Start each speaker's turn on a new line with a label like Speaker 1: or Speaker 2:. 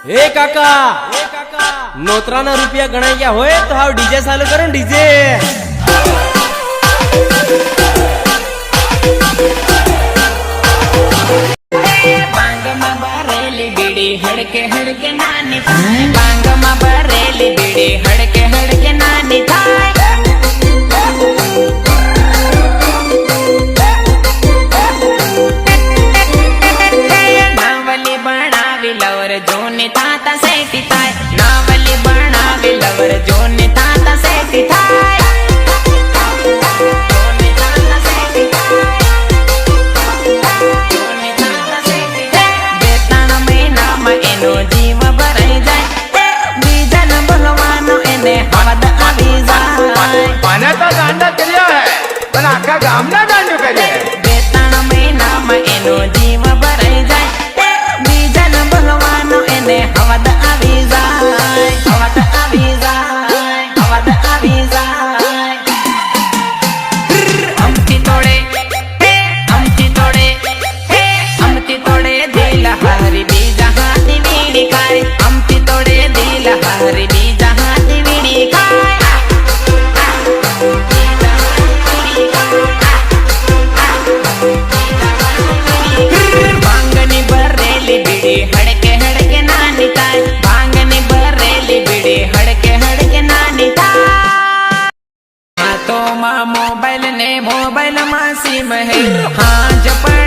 Speaker 1: ए काका नोतराना रुपया गणाई गया होए तो हाउ डीजे चालू करो डीजे।
Speaker 2: बांग में बरेली बीड़ी हड़के हड़के नानी थाय, बांग में बरेली बीड़ी हड़के हड़के नानी थाय। नावली बनावी लवर जोने ताता सेटी थाय, नावली बनावी लवर जोने ताता सेटी थाय। एनो जीव भराई जाय बीजन भगवानो एने हवद आवी जाय।
Speaker 3: पाने तो गांडा કર્યો હે પણ આખા ગામના ગાંડો કર્યો હે।
Speaker 2: બેતાણ મહિનામાં એનો જીવ ભરાઈ જાય બીજન ભગવાનો એને હવદ આવી જાય, હવદ આવી જાય, હવદ આવી જાય। અમથી તોડે હે અમથી તોડે હે અમથી તોડે દિલ હારી બીજા હાથી વીણી ખાય, અમથી તોડે દિલ હારી બીજા હાથી વીણી ખાય। भांगनी बरेली बीड़ी हड़के हड़के नानी थाय, भांगनी बरेली बीड़ी हड़के हड़के नानी थाय। हाथों में मोबाइल ने मोबाइल में सिम है, हाँ जपा